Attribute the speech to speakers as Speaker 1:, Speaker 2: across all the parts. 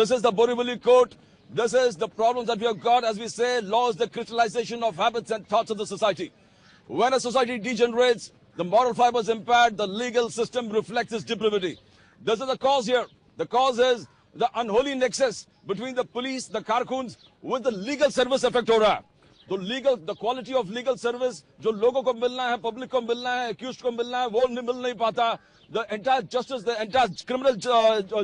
Speaker 1: This is the Borivali court. This is the problems that we have got. As we say, law is the crystallization of habits and thoughts of the society. When a society degenerates, the moral fiber is impaired, the legal system reflects its depravity. This is the cause here. The cause is the unholy nexus between the police, the कारकुन्स, with the legal service effect हो रहा है. तो the quality of legal service जो लोगों को मिलना है, public को मिलना है, accused को मिलना है, वो मिल नहीं पाता. The entire justice, the entire criminal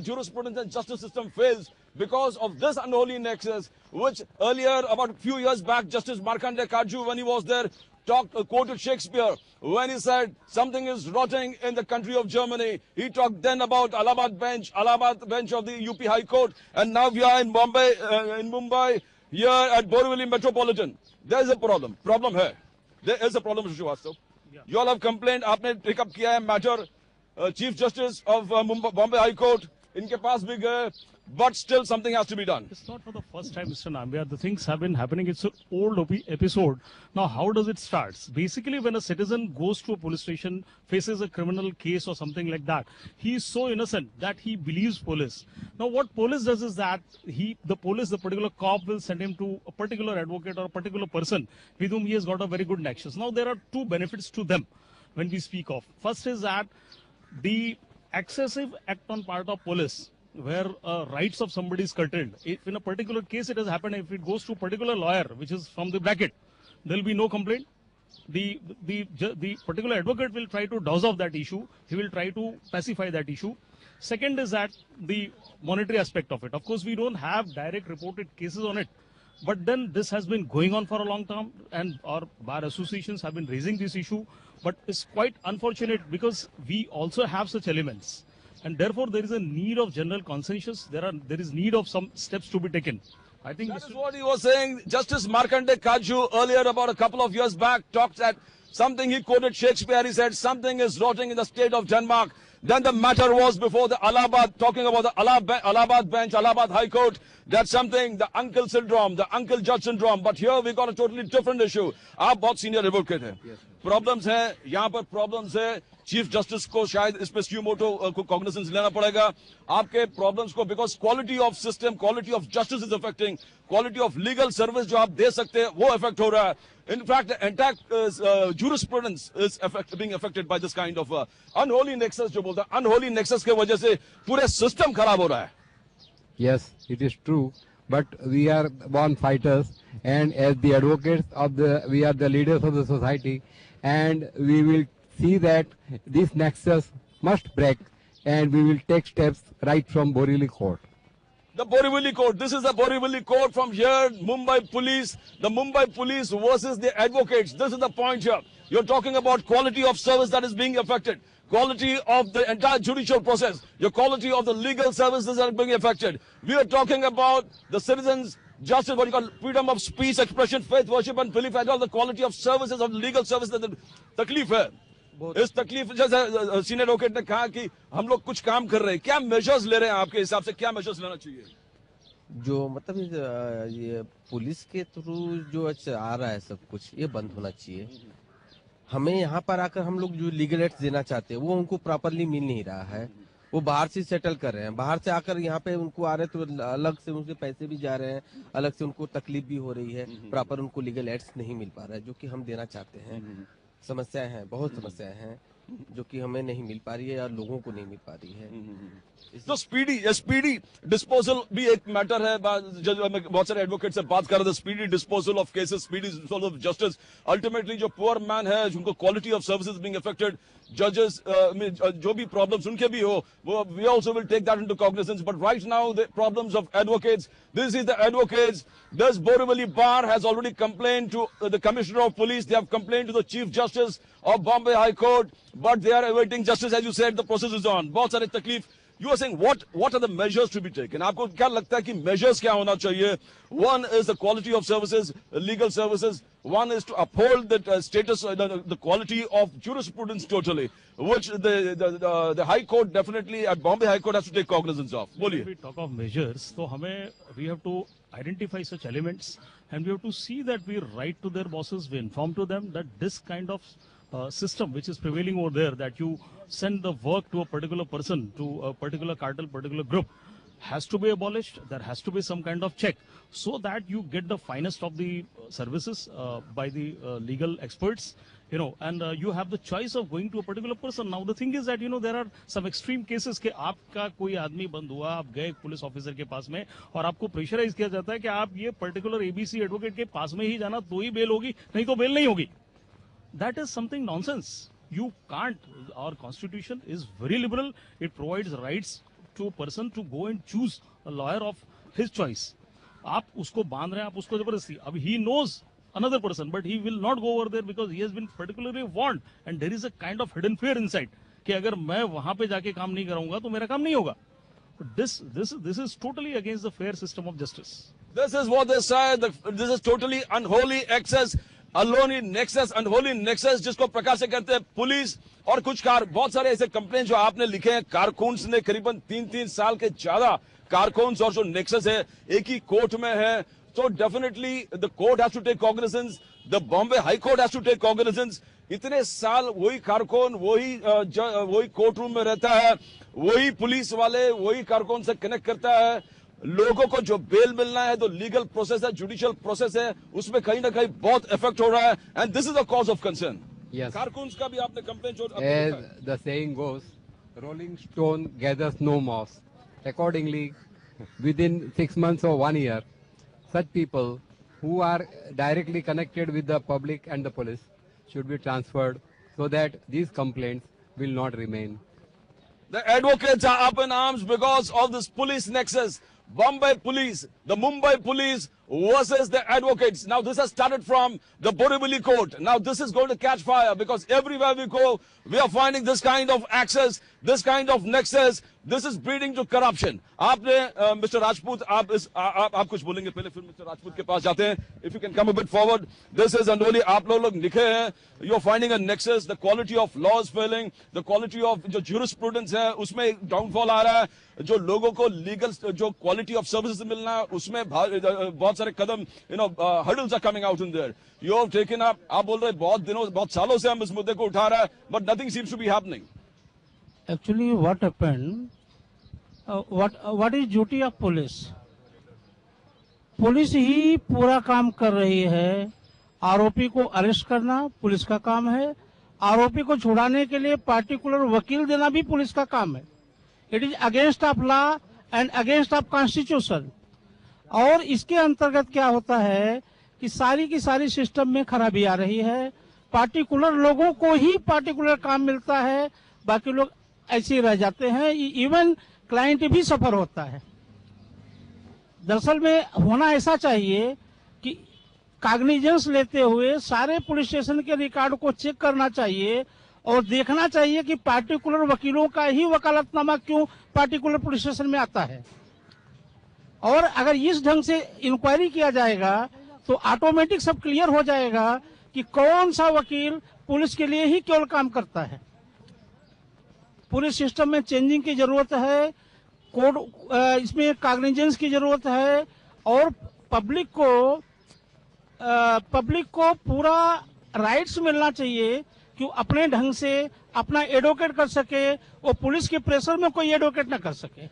Speaker 1: jurisprudence and justice system fails because of this unholy nexus, which earlier, about a few years back, Justice Markandeya Kaju, when he was there, quoted Shakespeare when he said something is rotting in the country of Germany. He talked then about Allahabad bench of the UP High Court, and now we are in Mumbai, here at Borivali Metropolitan. There is a problem. There is a problem, Mr. Srivastava. Yeah. You all have complained. आपने take up किया है matter. Chief Justice of Bombay High Court, इनके पास भी गए, but still something has to be done.
Speaker 2: It's not for the first time, Mr. Nambiar. The things have been happening. It's an old episode. Now, how does it start? Basically, when a citizen goes to a police station, faces a criminal case or something like that, he is so innocent that he believes police. Now, what police does is that the particular cop will send him to a particular advocate or a particular person with whom he has got a very good nexus. Now, there are two benefits to them when we speak of. First is that the excessive act on part of police, where rights of somebody is curtailed. If in a particular case it has happened, if it goes to a particular lawyer, which is from the bracket, there will be no complaint. The particular advocate will try to douse off that issue. He will try to pacify that issue. Second is that the monetary aspect of it. Of course, we don't have direct reported cases on it. But then this has been going on for a long time, and our bar associations have been raising this issue. But it's quite unfortunate because we also have such elements. And therefore, there is a need of general consensus. There is need of some steps to be taken. I think
Speaker 1: that is what he was saying. Justice Markandeya Kaju earlier, about a couple of years back, talked at something. He quoted Shakespeare. He said something is rotting in the state of Denmark. Then the matter was before the Allahabad, talking about the Allahabad bench, Allahabad High Court. That's something, the uncle syndrome, the uncle judge syndrome. But here we got a totally different issue. आप बहुत senior advocate हैं. Problems हैं, यहाँ पर problems है. Chief Justice को शायद इस पे suo motu को cognizance लेना पड़ेगा. आपके problems को, because quality of system, quality of justice is affecting, quality of legal service जो आप दे सकते हैं, वो affect हो रहा है. In fact, the entire jurisprudence is being affected by this kind of unholy nexus जो बोलता है. Unholy nexus के वजह से पूरे system खराब हो रहा है.
Speaker 3: Yes, it is true. But we are born fighters, and as the advocates we are the leaders of the society, and we will see that this nexus must break, and we will take steps right from Borivali Court.
Speaker 1: The Borivali Court. This is the Borivali Court from here, Mumbai Police. The Mumbai Police versus the advocates. This is the point here. You're talking about quality of service that is being affected. Quality of the entire judicial process. Your quality of the legal services are being affected. We are talking about the citizens' justice, what you call freedom of speech, expression, faith, worship and belief, and all the quality of services of legal services. The तकलीफ है. इस तकलीफ जैसे senior advocate ने कहा कि हम लोग कुछ काम कर रहे हैं, क्या मेजर्स ले रहे हैं आपके हिसाब से, क्या मेजर्स लेना चाहिए?
Speaker 4: जो मतलब ये पुलिस के थ्रू जो आ रहा है सब कुछ, ये बंद होना चाहिए. हमें यहाँ पर आकर हम लोग जो लीगल एड्स देना चाहते हैं वो उनको प्रॉपरली मिल नहीं रहा है. वो बाहर से सेटल कर रहे हैं, बाहर से आकर यहाँ पे उनको आ रहे तो अलग से उनके पैसे भी जा रहे हैं, अलग से उनको तकलीफ भी हो रही है, प्रॉपर उनको लीगल एड्स नहीं मिल पा रहा है जो कि हम देना चाहते हैं. समस्याएं हैं, बहुत समस्याएं हैं जो कि हमें नहीं मिल पा रही है या लोगों को नहीं मिल पा रही है.
Speaker 1: तो स्पीडी डिस्पोजल भी एक मैटर है. बहुत सारे एडवोकेट से बात कर रहे थे. Speedy disposal of cases, speedy disposal of justice. Ultimately जो पुअर मैन है, जिनको quality of services being affected, जजेस जो भी प्रॉब्लम्स उनके भी हो, वो we also will take that into cognizance. But right now the problems of advocates, this is the advocates. This Borivali bar has already complained to the Commissioner of Police. They have complained to the Chief Justice of Bombay High Court, but they are awaiting justice. As you said, the process is on. बहुत सारे तकलीफ. You are saying what are the measures to be taken? आपको क्या लगता है कि measures क्या होना चाहिए? One is the quality of services, legal services. One is to uphold the status, the quality of jurisprudence totally, which the High Court definitely at Bombay High Court has to take cognizance of.
Speaker 2: When we talk of measures, so we have to identify such elements, and we have to see that we write to their bosses, we inform to them that this kind of system which is prevailing over there, that you send the work to a particular person, to a particular cartel, particular group, has to be abolished. There has to be some kind of check so that you get the finest of the services by the legal experts, you know, and you have the choice of going to a particular person. Now the thing is that, you know, there are some extreme cases के आपका कोई आदमी बंद हुआ, आप गए police officer के पास में और आपको प्रेशराइज किया जाता है कि आप ये पर्टिकुलर एबीसी एडवोकेट के पास में ही जाना तो ही बेल होगी, नहीं तो बेल नहीं होगी. That is something nonsense. You can't. Our constitution is very liberal. It provides rights to a person to go and choose a lawyer of his choice. आप उसको बांध रहे हैं, आप उसको जबरदस्ती. अब he knows another person, but he will not go over there because he has been particularly warned, and there is a kind of hidden fear inside कि अगर मैं वहां पे जाके काम नहीं कराऊंगा तो मेरा काम नहीं होगा. This is totally against the fair system of justice.
Speaker 1: This is what they say. This is totally unholy excess. Aloni nexus, unholy nexus, जिसको प्रकाश से करते हैं पुलिस और कुछ बहुत सारे ऐसे कंप्लेन जो आपने लिखे हैं. कारकुन्स ने करीबन 3 साल के ज्यादा कारकुन्स और जो नेक्सस है एक ही कोर्ट में है. तो definitely the court has to take cognizance, the Bombay High Court has to take cognizance. इतने साल वही कारकुन वही कोर्ट रूम में रहता है, वही पुलिस वाले वही कारकुन से कनेक्ट करता है. लोगों को जो बेल मिलना है, जो लीगल प्रोसेस है, जुडिशियल प्रोसेस है, उसमें कहीं ना कहीं बहुत इफेक्ट हो रहा है. And this is the cause of concern. कारकुन्स का भी आपने कंप्लेन जो
Speaker 3: as the saying goes, rolling stone gathers no moss. Accordingly, within 6 months or 1 year, such people who are directly connected with the public and the police should be transferred so that these complaints will not remain.
Speaker 1: The advocates are up in arms because of this police nexus. Bombay police, the Mumbai police versus the advocates. Now this has started from the Borivali court. Now this is going to catch fire because everywhere we go, we are finding this kind of access, this kind of nexus. This is breeding to corruption. आपने Mr. Rajput, आप कुछ बोलेंगे पहले, फिर Mr. Rajput के पास जाते हैं. If you can come a bit forward. This is Andoli. आप लोग लिखे हैं. You're finding a nexus. The quality of law is failing. The quality of जो jurisprudence है उसमें downfall आ रहा है. जो लोगों को लीगल जो क्वालिटी ऑफ सर्विसेज मिलना है उसमें बहुत सारे कदम hurdles are coming out in there. You have taken up. आप बोल रहे बहुत सालों से हम इस मुद्दे को उठा रहा है, but nothing seems to be happening.
Speaker 5: Actually, what happened? What is duty of police? Police ही पूरा काम कर रही है. आरोपी को अरेस्ट करना पुलिस का काम है. आरोपी को छुड़ाने के लिए पार्टिकुलर वकील देना भी पुलिस का काम है. It is against of law and against of constitution. और इसके अंतर्गत क्या होता है कि सारी की सारी सिस्टम में खराबी आ रही है. पार्टिकुलर लोगों को ही पार्टिकुलर काम मिलता है, बाकी लोग ऐसे ही रह जाते हैं. इवन क्लाइंट भी सफर होता है. दरअसल में होना ऐसा चाहिए कि कॉग्निजेंस लेते हुए सारे पुलिस स्टेशन के रिकॉर्ड को चेक करना चाहिए और देखना चाहिए कि पार्टिकुलर वकीलों का ही वकालतनामा क्यों पार्टिकुलर पुलिस स्टेशन में आता है. और अगर इस ढंग से इंक्वायरी किया जाएगा तो ऑटोमेटिक सब क्लियर हो जाएगा कि कौन सा वकील पुलिस के लिए ही केवल काम करता है. पुलिस सिस्टम में चेंजिंग की जरूरत है. कोड इसमें कॉग्निजेंस की जरूरत है और पब्लिक को पूरा राइट्स मिलना चाहिए कि वो अपने ढंग से अपना एडवोकेट कर सके. वो पुलिस के प्रेशर में कोई एडवोकेट ना कर सके.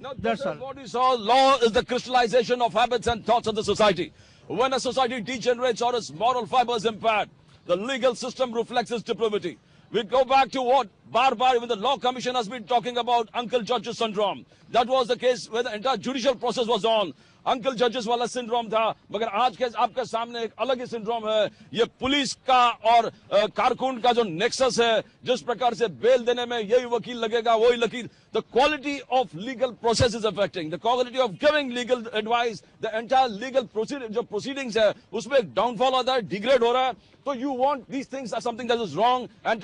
Speaker 1: Now, that's what we saw. Law is the crystallization of habits and thoughts of the society. When a society degenerates or its moral fiber is impaired, the legal system reflects its depravity. We go back to what Bar, even the Law Commission has been talking about Uncle Judges syndrome. That was the case where the entire judicial process was on. Uncle जजेस वाला syndrome था, मगर आज के आपके सामने एक अलग ही सिंड्रोम है. ये पुलिस का और कारकुन का जो नेक्सस है, जिस प्रकार से बेल देने में यही वकील लगेगा वही वकील. The quality of legal process is affecting the quality of giving legal advice. The entire legal जो प्रोसीडिंग्स है उसमें एक डाउनफॉल होता है, डिग्रेड हो रहा है. So you want these things are something that is wrong, and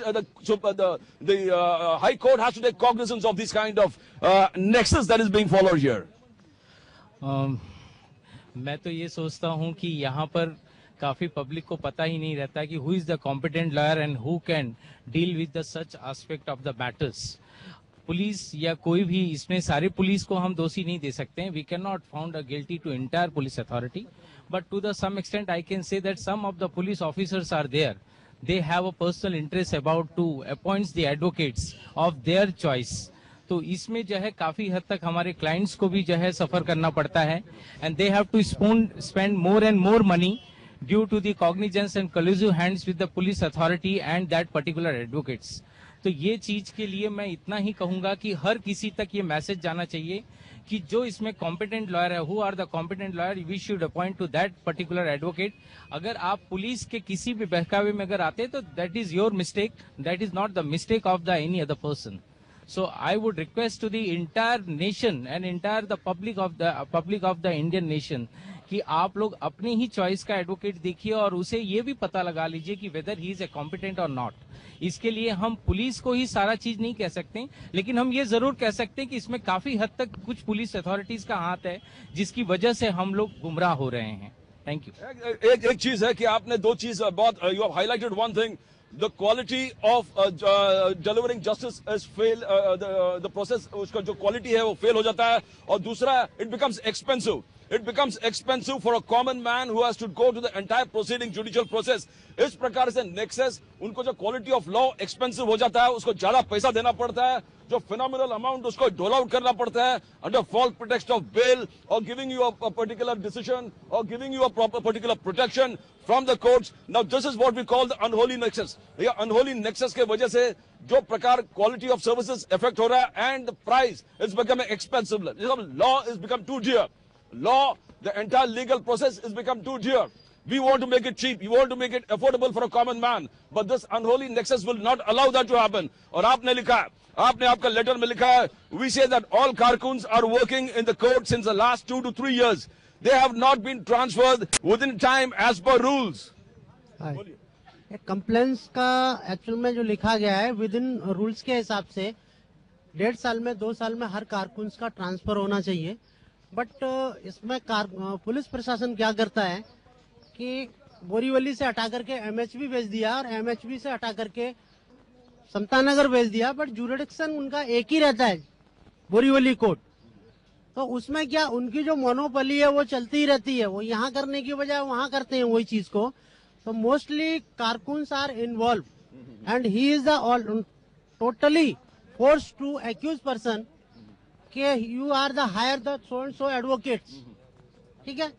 Speaker 1: the High Court has to take cognizance of this kind of nexus that is being followed here.
Speaker 6: मैं तो ये सोचता हूँ कि यहाँ पर काफी पब्लिक को पता ही नहीं रहता कि who is the competent lawyer and who can deal with the such aspect of the matters. Police या कोई भी, इसमें सारे पुलिस को हम दोषी नहीं दे सकते हैं. We can not found a guilty to entire police authority, but to the some extent I can say that some of the police officers are there. They have a personal interest about to appoint the advocates of their choice. तो इसमें जो है काफी हद तक हमारे clients को भी जो है सफर करना पड़ता है, and they have to spend more and more money due to the cognizance and collusive hands with the police authority and that particular advocates. तो ये चीज के लिए मैं इतना ही कहूंगा कि हर किसी तक ये मैसेज जाना चाहिए कि जो इसमें कॉम्पिटेंट लॉयर है, who are the competent lawyer, we should appoint to that particular advocate. अगर आप पुलिस के किसी भी बहकावे में अगर आते तो that is your mistake, that is not the mistake of the any other person. So I would request to the entire nation and entire the public of the Indian nation कि आप लोग अपनी ही चॉइस का advocate देखिए और उसे ये भी पता लगा लीजिए कि weather he is a competent और नॉट। इसके लिए हम पुलिस को ही सारा चीज नहीं कह सकते, लेकिन हम ये जरूर कह सकते हैं कि इसमें काफी हद तक कुछ पुलिस अथॉरिटीज का हाथ है जिसकी वजह से हम लोग गुमराह हो रहे हैं। Thank you.
Speaker 1: एक चीज है कि आपने दो चीज बहुत, you have highlighted one thing, the quality of delivering justice is fail, the process, उसका जो quality है वो fail हो जाता है, और दूसरा it becomes expensive. It becomes expensive for a common man who has to go to the entire proceeding, judicial process. इस प्रकार से nexus, उनको जो quality of law expensive हो जाता है, उसको ज्यादा पैसा देना पड़ता है, जो phenomenal amount उसको dole out करना पड़ता है under false pretext of bail or giving you a particular decision or giving you a particular protection from the courts. Now this is what we call the unholy nexus. ये unholy nexus के वजह से जो प्रकार quality of services affect हो रहा है and the price is becoming expensive. Law is become too dear. Law, the entire legal process is become too dear. We want to make it cheap. We want to make it affordable for a common man. But this unholy nexus will not allow that to happen. और आपने लिखा है, आपने आपका letter में लिखा है, we say that all carcoons are working in the court since the last 2 to 3 years. They have not been transferred within time as per rules.
Speaker 7: Complaints का एक्चुअल में जो लिखा गया है विद इन रूल्स के हिसाब से 1.5 साल में 2 साल में हर कारकुन्स का ट्रांसफर होना चाहिए। बट इसमें पुलिस प्रशासन क्या करता है कि बोरीवली से हटा करके एमएचबी भेज दिया और एमएचबी से हटा करके समतानगर भेज दिया, बट जुरिडिक्शन उनका एक ही रहता है, बोरीवली कोर्ट। तो उसमें क्या उनकी जो मोनोपोली है वो चलती ही रहती है, वो यहाँ करने की बजाय वहाँ करते हैं वही चीज को। तो मोस्टली कारकुन्स are involved and he is the totally force to accuse person के you are the hire the so and so advocates, ठीक है।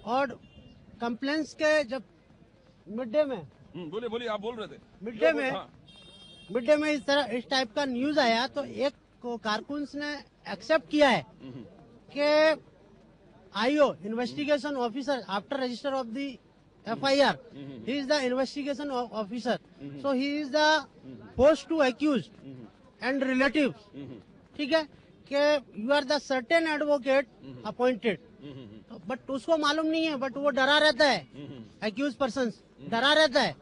Speaker 7: और कंप्लेंट्स के जब मिड डे में
Speaker 1: बोलिए आप बोल रहे थे
Speaker 7: मिड डे में इस टाइप का न्यूज आया तो एक कारकुन्स ने एक्सेप्ट किया है कि IO investigation officer after register of the FIR, he is the investigation officer, so he is the forced to accused and relatives, ठीक है, कि you are the certain advocate appointed, but उसको मालूम नहीं है, बट वो डरा रहता है, accused persons डरा रहता है।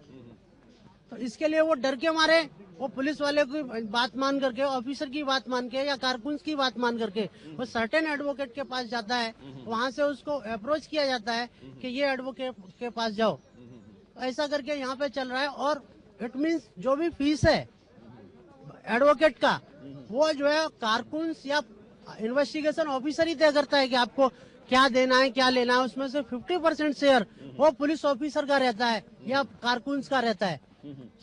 Speaker 7: तो इसके लिए वो डर के मारे वो पुलिस वाले की बात मान करके, ऑफिसर की बात मान के या कारकुन्स की बात मान करके वो सर्टेन एडवोकेट के पास जाता है, वहां से उसको अप्रोच किया जाता है कि ये एडवोकेट के पास जाओ। ऐसा करके यहाँ पे चल रहा है। और इट मीन्स जो भी फीस है एडवोकेट का वो जो है कारकुन्स या इन्वेस्टिगेशन ऑफिसर ही तय करता है कि आपको क्या देना है क्या लेना है। उसमें से 50% शेयर वो पुलिस ऑफिसर का रहता है या कारकुन्स का रहता है,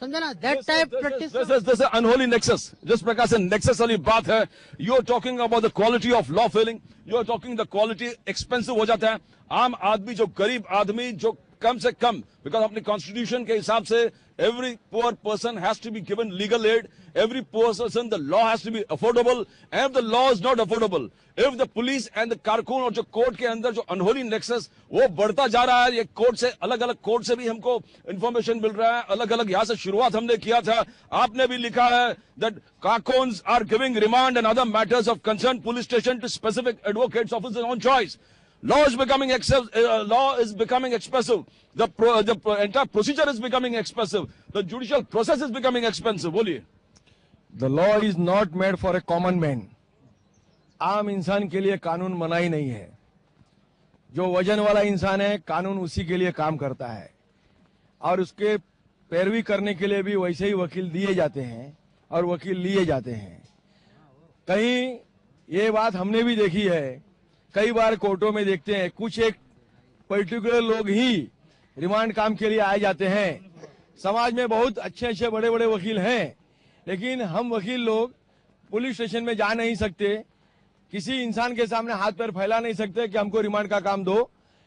Speaker 7: समझे ना। That type practice
Speaker 1: this is unholy nexus. जिस प्रकार से नेक्सस वाली बात है, you are talking about the quality of law failing, you are talking the quality expensive हो जाता है। आम आदमी, जो गरीब आदमी, जो कम से कम, बिकॉज अपने कॉन्स्टिट्यूशन के हिसाब से every poor person has to be given legal aid, every poor person, the law has to be affordable, and if the law is not affordable, if the police and the कारकुन और जो court के अंदर जो unholy nexus वो बढ़ता जा रहा है, ये कोर्ट से अलग अलग कोर्ट से भी हमको इंफॉर्मेशन मिल रहा है, अलग अलग यहाँ से शुरुआत हमने किया था। आपने भी लिखा है that कारकुन्स are giving remand and other matters of concern police station to specific advocates officers on choice. Law is becoming expensive. The entire procedure is becoming expensive. The judicial process is becoming expensive. बोलिए।
Speaker 8: The law is not made for a common man. आम इंसान के लिए कानून बना ही नहीं है। जो वजन वाला इंसान है, कानून उसी के लिए काम करता है, और उसके पैरवी करने के लिए भी वैसे ही वकील दिए जाते हैं और वकील लिए जाते हैं। कहीं ये बात हमने भी देखी है, कई बार कोर्टों में देखते हैं कुछ एक पर्टिकुलर लोग ही रिमांड काम के लिए आए जाते हैं। समाज में बहुत अच्छे अच्छे बड़े बड़े वकील हैं, लेकिन हम वकील लोग पुलिस स्टेशन में जा नहीं सकते, किसी इंसान के सामने हाथ पैर फैला नहीं सकते कि हमको रिमांड का काम दो,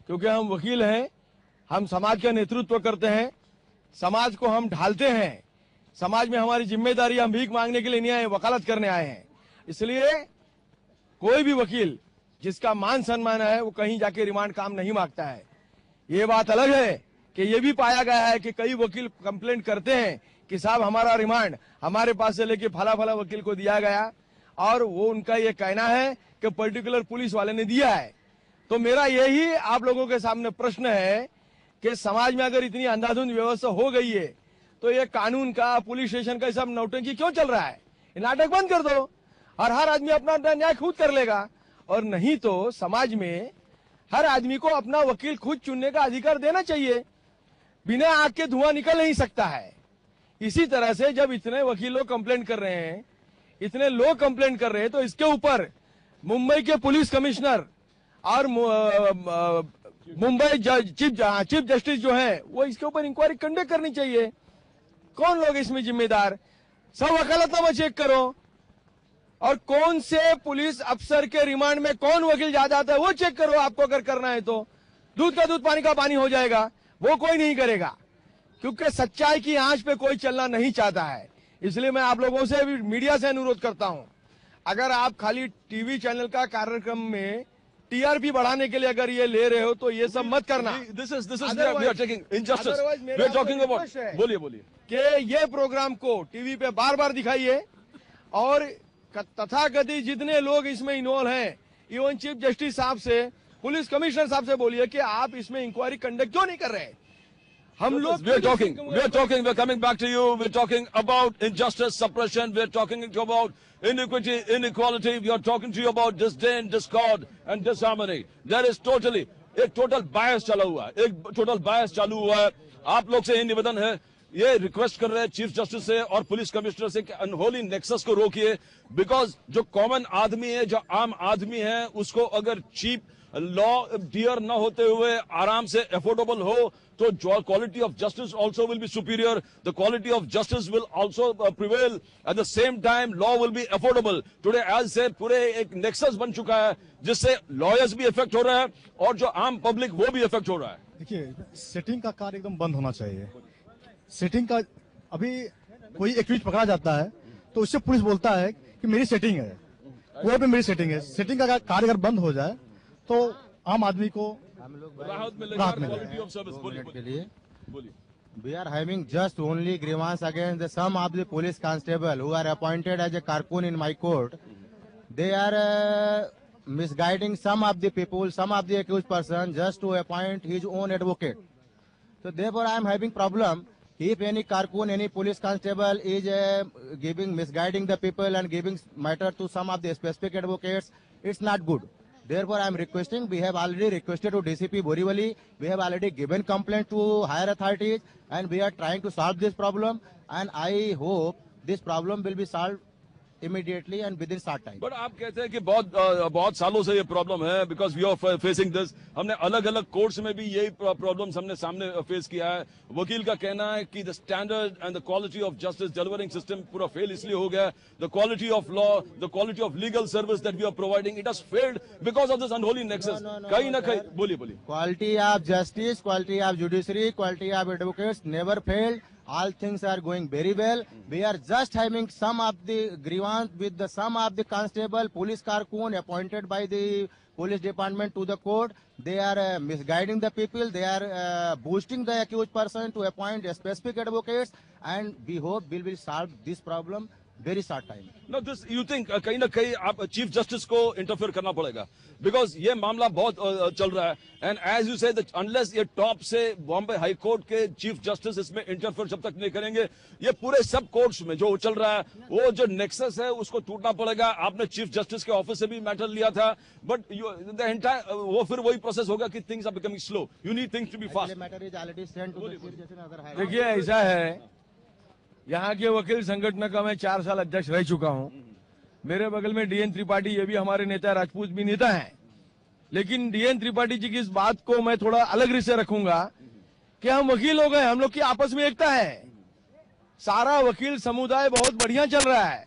Speaker 8: क्योंकि हम वकील हैं, हम समाज का नेतृत्व करते हैं, समाज को हम ढालते हैं, समाज में हमारी जिम्मेदारी, हम भीख मांगने के लिए नहीं आए, वकालत करने आए हैं। इसलिए कोई भी वकील जिसका मान सम्मान है वो कहीं जाके रिमांड काम नहीं मांगता है। ये बात अलग है कि ये भी पाया गया है कि कई वकील कंप्लेंट करते हैं कि साहब हमारा रिमांड हमारे पास से लेके फला फला वकील को दिया गया, और वो उनका ये कहना है कि पर्टिकुलर पुलिस वाले ने दिया है। तो मेरा यही आप लोगों के सामने प्रश्न है कि समाज में अगर इतनी अंधाधुंध व्यवस्था हो गई है तो ये कानून का, पुलिस स्टेशन का सब नौटंकी क्यों चल रहा है? ये नाटक बंद कर दो और हर आदमी अपना न्याय खुद कर लेगा। और नहीं तो समाज में हर आदमी को अपना वकील खुद चुनने का अधिकार देना चाहिए, बिना आग के धुआं निकल नहीं सकता है। इसी तरह से जब इतने वकील लोग कंप्लेंट कर रहे हैं, इतने लोग कंप्लेंट कर रहे हैं, तो इसके ऊपर मुंबई के पुलिस कमिश्नर और मुंबई चीफ जस्टिस जो है वो इसके ऊपर इंक्वायरी कंडक्ट करनी चाहिए। कौन लोग इसमें जिम्मेदार, सब वकालतनामा चेक करो, और कौन से पुलिस अफसर के रिमांड में कौन वकील ज्यादा आता है वो चेक करो। आपको अगर करना है तो दूध का दूध पानी का पानी हो जाएगा, वो कोई नहीं करेगा, क्योंकि सच्चाई की आंच पे कोई चलना नहीं चाहता है। इसलिए मैं आप लोगों से भी, मीडिया से अनुरोध करता हूं, अगर आप खाली टीवी चैनल का कार्यक्रम में टीआरपी बढ़ाने के लिए अगर ये ले रहे हो तो ये सब मत करना।
Speaker 1: This is we are taking injustice. We are talking about. बोलिए
Speaker 8: कि ये प्रोग्राम को टीवी पे बार बार दिखाइए, और तथाकथित जितने लोग इसमें इन्वॉल्व हैं, इवन चीफ जस्टिस साहब से, पुलिस कमिश्नर साहब से बोलिए कि आप इसमें इंक्वायरी कंडक्ट क्यों नहीं कर रहे? हम लोग
Speaker 1: we are coming back to you. We're talking about injustice, suppression. We're talking about iniquity, inequality. We are talking to you about disdain, discord and disharmony. There is एक total bias चला हुआ है, एक total bias चालू हुआ है। आप लोग से ये निवेदन है, ये रिक्वेस्ट कर रहे हैं चीफ जस्टिस से और पुलिस कमिश्नर से कि अनहोली नेक्सस को रोकिए, बिकॉज जो कॉमन आदमी है, जो आम आदमी है, उसको अगर चीप लॉ डियर न होते हुए आराम से अफोर्डेबल हो तो quality of justice also will be superior, the quality of justice will also prevail, at the same time law will be affordable. Today age से पूरे एक नेक्सस बन चुका है जिससे लॉयर्स भी इफेक्ट हो रहा है और जो आम पब्लिक वो भी इफेक्ट हो रहा है।
Speaker 9: देखिए, सेटिंग का कार्य एकदम बंद होना चाहिए। सेटिंग का, अभी कोई एक्यूज पकड़ा जाता है तो उससे पुलिस बोलता है कि मेरी सेटिंग है, वो भी मेरी सेटिंग है। सेटिंग का कार्य अगर बंद हो जाए तो आम आदमी को
Speaker 1: राहत
Speaker 9: राहत
Speaker 1: मिलेगी।
Speaker 9: मिलेगी।
Speaker 1: ऑफ सर्विस बोलिए।
Speaker 10: We are having just only grievance against the some of the police constable who are appointed as a carcoon in my court. They are misguiding some of the people, some of the accused person, just to appoint his own advocate. So therefore, I am having problem. If any carcoon, any police constable is misguiding the people and giving matter to some of the specific advocates, it's not good. Therefore, I am requesting, we have already requested to DCP Borivali, we have already given complaint to higher authorities, and we are trying to solve this problem, and I hope this problem will be solved immediately and within short time.
Speaker 1: But आप कहते हैं कि बहुत सालों से ये problem है, because we are facing this. हमने अलग अलग कोर्ट्स में भी यही प्रॉब्लम्स हमने सामने फेस किया है। वकील का कहना है कि the standard and the quality of justice delivering system पूरा फेल इसलिए हो गया, the quality of law, the quality of legal service that we are providing, it has failed because of this unholy nexus. कहीं ना कहीं बोलिए।
Speaker 10: Quality of justice, quality of judiciary, quality of advocates never failed. All things are going very well. We are just having some of the grievance with some of the constable, police carcoon appointed by the police department to the court. They are misguiding the people. They are boosting the accused person to appoint specific advocates, and we hope we will solve this problem very short time.
Speaker 1: Now this you think कहीं ना कहीं आप chief justice को interfere करना पड़ेगा, because ये मामला बहुत चल रहा है, एंड एज यू से अनलेस ये टॉप से बॉम्बे हाई कोर्ट के चीफ जस्टिस इसमें इंटरफेयर जब तक नहीं करेंगे, ये पूरे सब कोर्ट्स में जो चल रहा है वो जो नेक्सस है उसको टूटना पड़ेगा। आपने चीफ जस्टिस के ऑफिस से भी मैटर लिया था, बट द एंटायर वो फिर वही प्रोसेस होगा कि things are becoming slow, you need things to be fast.
Speaker 8: देखिए, ऐसा है, यहाँ के वकील संगठन का मैं 4 साल अध्यक्ष रह चुका हूँ। मेरे बगल में डीएन त्रिपाठी, ये भी हमारे नेता, राजपूत भी नेता हैं, लेकिन डीएन त्रिपाठी जी की इस बात को मैं थोड़ा अलग रीत से रखूंगा कि हम वकील हो गए, हम लोग की आपस में एकता है, सारा वकील समुदाय बहुत बढ़िया चल रहा है,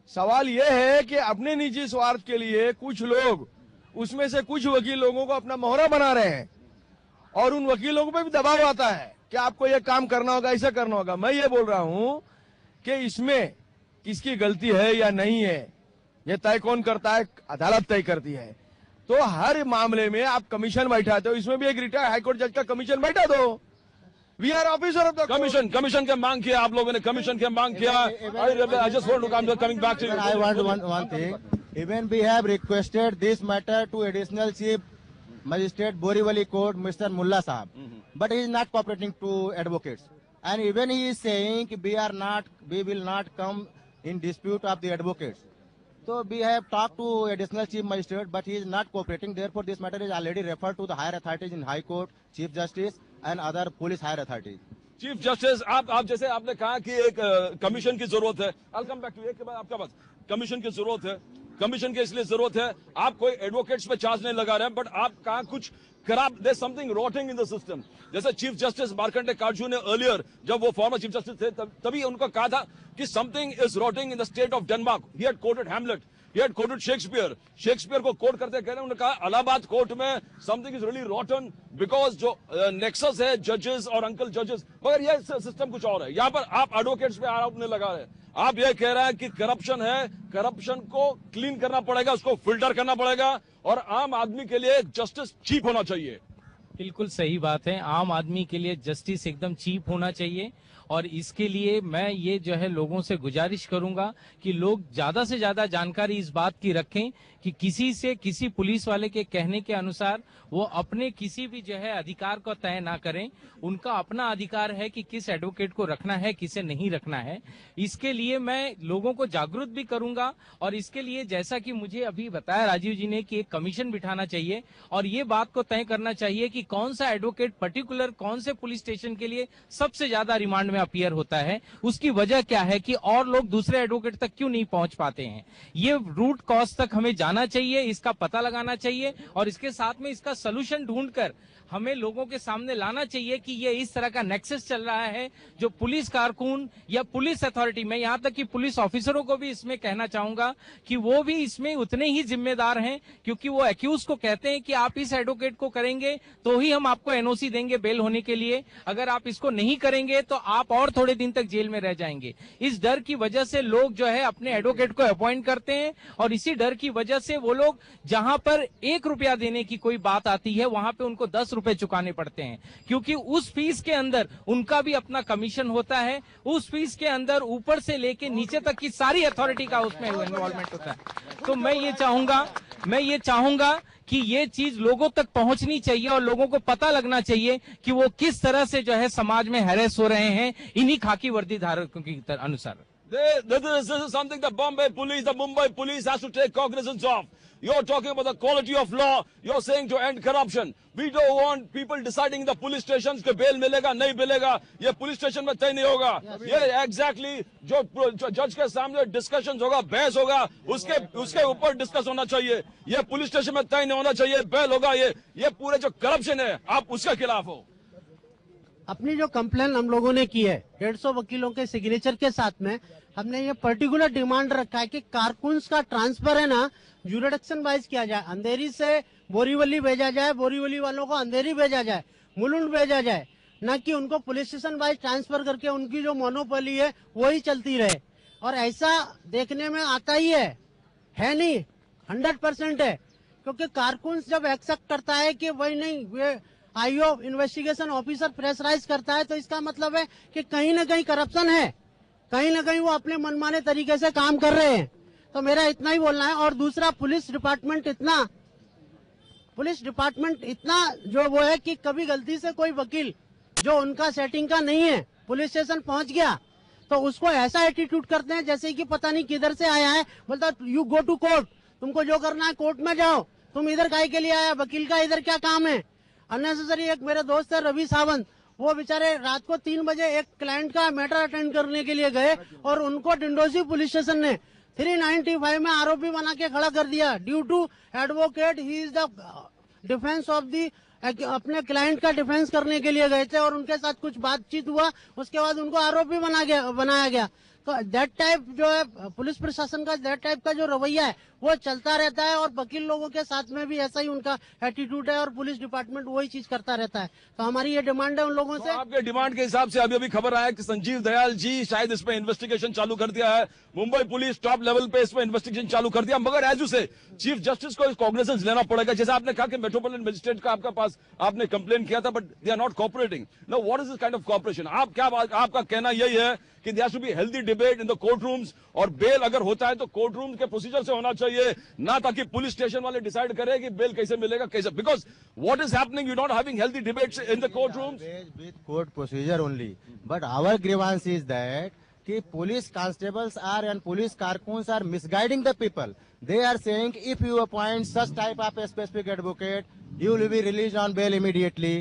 Speaker 8: सवाल यह है कि अपने निजी स्वार्थ के लिए कुछ लोग, उसमें से कुछ वकील लोगों को अपना मोहरा बना रहे हैं और उन वकीलों पे भी दबाव आता है कि आपको यह काम करना होगा, ऐसा करना होगा। मैं ये बोल रहा हूं कि इसमें किसकी गलती है या नहीं है, यह तय कौन करता है? अदालत तय करती है। तो हर मामले में आप कमीशन बैठाते हो, इसमें भी एक रिटायर्ड हाईकोर्ट जज का कमीशन बैठा दो। We are officer of the
Speaker 1: commission के मांग किया आप लोगों ने, कमीशन के मांग किया। I just want to come coming back to you.
Speaker 10: I want one thing. Even we have requested this matter to Additional Chief Magistrate Borivali Court, Mr. Mullah Sahab, but he is not cooperating to advocates. And even he is saying we will not come in dispute of the advocates. So we have talked to Additional Chief Magistrate, but he is not cooperating. Therefore, this matter is already referred to the higher authorities in High Court, Chief Justice, and other police higher authorities.
Speaker 1: Chief justice, आप जैसे आपने कहा कि एक commission की जरूरत है। I'll come back to you। एक के बाद आपका बात, कमीशन की जरूरत है, कमीशन की इसलिए जरूरत है, आप कोई एडवोकेट्स पे चार्ज नहीं लगा रहे हैं, बट आप कहा कुछ खराब, there's something rotting in the system। जैसे चीफ जस्टिस मार्कंडे काटजू ने अर्लियर, जब वो फॉर्मर चीफ जस्टिस थे, तभी उनको कहा था कि something is rotting in the state of Denmark. He had coated Hamlet, he had quoted Shakespeare को कोट करते कह रहे हैं, उन्होंने कहा इलाहाबाद कोर्ट में समथिंग इज रियली रॉटन बिकॉज जो नेक्सस है जजेस और अंकल जजेस, मगर ये सिस्टम कुछ और है। यहाँ पर आप एडवोकेट्स पे आरोप नहीं लगा रहे, आप ये कह रहे हैं कि करप्शन है, करप्शन को क्लीन करना पड़ेगा, उसको फिल्टर करना पड़ेगा और आम आदमी के लिए जस्टिस चीप होना चाहिए।
Speaker 6: बिल्कुल सही बात है, आम आदमी के लिए जस्टिस एकदम चीप होना चाहिए और इसके लिए मैं ये जो है लोगों से गुजारिश करूंगा कि लोग ज्यादा से ज्यादा जानकारी इस बात की रखें कि किसी पुलिस वाले के कहने के अनुसार वो अपने किसी भी जो है अधिकार को तय ना करें। उनका अपना अधिकार है कि किस एडवोकेट को रखना है, किसे नहीं रखना है। इसके लिए मैं लोगों को जागरूक भी करूंगा और इसके लिए जैसा कि मुझे अभी बताया राजीव जी ने कि एक कमीशन बिठाना चाहिए और ये बात को तय करना चाहिए कि कौन सा एडवोकेट पर्टिकुलर कौन से पुलिस स्टेशन के लिए सबसे ज्यादा रिमांड में अपीयर होता है, उसकी वजह क्या है कि और लोग दूसरे एडवोकेट तक क्यों नहीं पहुंच पाते हैं। ये रूट कॉज तक हमें जाना चाहिए, इसका पता लगाना चाहिए और इसके साथ में इसका सलूशन ढूंढकर हमें लोगों के सामने लाना चाहिए कि ये इस तरह का नेक्सस चल रहा है जो पुलिस कारकुन या पुलिस अथॉरिटी में, यहां तक कि पुलिस ऑफिसरों को भी इसमें कहना चाहूंगा कि वो भी इसमें उतने ही जिम्मेदार हैं, क्योंकि वो एक्यूज को कहते हैं कि आप इस एडवोकेट को करेंगे तो ही हम आपको एनओसी देंगे बेल होने के लिए, अगर आप इसको नहीं करेंगे तो आप और थोड़े दिन तक जेल में रह जाएंगे। इस डर की वजह से लोग जो है अपने एडवोकेट को अपॉइंट करते हैं और इसी डर की वजह से वो लोग जहां पर 1 रुपया देने की कोई बात आती है वहां पे उनको 10 रुपए चुकाने पड़ते हैं, क्योंकि उस फीस के अंदर उनका भी अपना कमीशन होता है। उस फीस के अंदर ऊपर से लेके नीचे तक की सारी अथॉरिटी का उसमें इन्वॉल्वमेंट होता है। तो मैं ये चाहूंगा कि ये चीज लोगों तक पहुंचनी चाहिए और लोगों को पता लगना चाहिए कि वो किस तरह से जो है समाज में हैरेस हो रहे हैं इन्हीं खाकी वर्दी धारकों के अनुसार।
Speaker 1: This is something the Bombay police, the Mumbai police has to take cognizance of. You're talking about the quality of law. You're saying to end corruption. We don't want people deciding in the police stations कि bell मिलेगा नहीं मिलेगा, ये police station में तय नहीं होगा। ये exactly जो जज के सामने डिस्कशन होगा, बहस होगा, उसके ऊपर डिस्कस होना चाहिए। ये पुलिस स्टेशन में तय नहीं होना चाहिए, बेल होगा। ये पूरे जो करप्शन है आप उसके खिलाफ हो।
Speaker 7: अपनी जो कंप्लेन हम लोगों ने की है 150 वकीलों के सिग्नेचर के साथ में, हमने ये पर्टिकुलर डिमांड रखा है कि कारकुन्स का ट्रांसफर है ना ज्यूरिडिक्शन वाइज किया जाए, अंधेरी से बोरीवली भेजा जाए, बोरीवली वालों को अंधेरी भेजा जाए, मुलुंड भेजा जाए, न कि उनको पुलिस स्टेशन वाइज ट्रांसफर करके उनकी जो मोनोपोली है वही चलती रहे। और ऐसा देखने में आता ही है नहीं, 100% है, क्योंकि कारकुन्स जब एक्सेप्ट करता है कि वही नहीं, वे आईओ इन्वेस्टिगेशन ऑफिसर प्रेशराइज करता है तो इसका मतलब है कि कहीं ना कहीं करप्शन है, कहीं ना कहीं वो अपने मनमाने तरीके से काम कर रहे हैं। तो मेरा इतना ही बोलना है। और दूसरा, पुलिस डिपार्टमेंट इतना जो वो है कि कभी गलती से कोई वकील जो उनका सेटिंग का नहीं है पुलिस स्टेशन पहुंच गया तो उसको ऐसा एटीट्यूड करते हैं जैसे कि पता नहीं किधर से आया है, बोलता यू गो टू कोर्ट, तुमको जो करना है कोर्ट में जाओ, तुम इधर काहे के लिए आया, वकील का इधर क्या काम है। अननेसेसरी। एक मेरे दोस्त है रवि सावंत, वो बेचारे रात को 3 बजे एक क्लाइंट का मैटर अटेंड करने के लिए गए और उनको डिंडोसी पुलिस स्टेशन ने 395 में आरोपी बना के खड़ा कर दिया। Due to advocate, he is the defence of the, अपने क्लाइंट का डिफेंस करने के लिए गए थे और उनके साथ कुछ बातचीत हुआ, उसके बाद उनको आरोपी बनाया गया। दैट टाइप जो है पुलिस प्रशासन का दैट टाइप का जो रवैया है वो चलता रहता है, और वकील लोगों के साथ में भी ऐसा ही उनका एटीट्यूड है, और पुलिस डिपार्टमेंट वही चीज करता रहता है। तो हमारी ये डिमांड है उन लोगों से।
Speaker 1: आपके डिमांड के हिसाब से अभी खबर आया कि संजीव दयाल जी शायद इस पे इन्वेस्टिगेशन चालू कर दिया है, मुंबई पुलिस टॉप लेवल पे इस पे इन्वेस्टिगेशन चालू कर दिया, मगर एज यू से चीफ जस्टिस को कॉग्निजेंस लेना पड़ेगा। जैसे आपने कहा कि मेट्रोपॉलिटन मजिस्ट्रेट का आपका पास आपने कंप्लेन किया था, but they are not cooperating. Now what is this kind of cooperation? आपका कहना यही है कि there should be healthy debate in the court rooms, और बेल अगर होता है तो कोर्ट रूम के प्रोसीजर से होना चाहिए, ना ताकि पुलिस स्टेशन वाले डिसाइड करें कि बेल कैसे मिलेगा कैसे, because what is happening, you not having healthy debates in the court rooms
Speaker 10: with court procedure only. But our grievance is that कि police constables are and police carcoons are misguiding the people. They are saying if you appoint such type of a specific advocate, you will be released on bail immediately.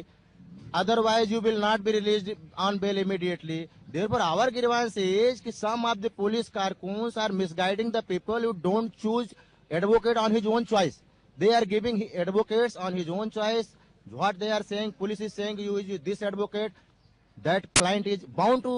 Speaker 10: Otherwise, you will not be released on bail immediately. Therefore, our grievance is कि some of the police carcoons are misguiding the people who don't choose advocate on his own choice. They are giving advocates on his own choice. What they are saying, police is saying you use this advocate, that client is bound to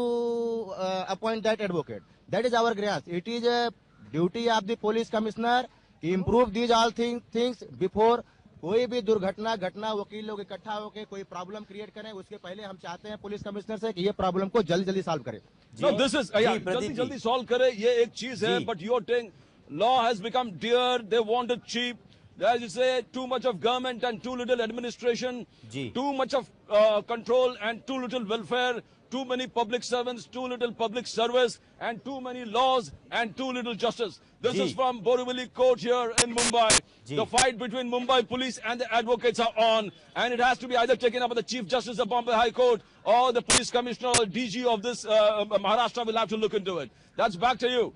Speaker 10: appoint that advocate. That is our grievance. It is a duty of the police commissioner to improve these all things before कोई भी दुर्घटना घटना वकील लोग इकट्ठा होकर कोई problem create करें, उसके पहले हम चाहते हैं पुलिस कमिश्नर से कि ये प्रॉब्लम को जल्दी जल्दी सॉल्व करें।
Speaker 1: No, this is जल्दी सॉल्व करे, ये एक चीज है, but you're saying law has become dear, they want it cheap. As you say, too much of government and too little administration, too much of control and too little welfare, too many public servants, too little public service, and too many laws and too little justice. This is from Borivali Court here in Mumbai. The fight between Mumbai police and the advocates are on, and it has to be either taken up by the Chief Justice of Bombay High Court or the police commissioner or DG of this Maharashtra will have to look into it. That's back to you.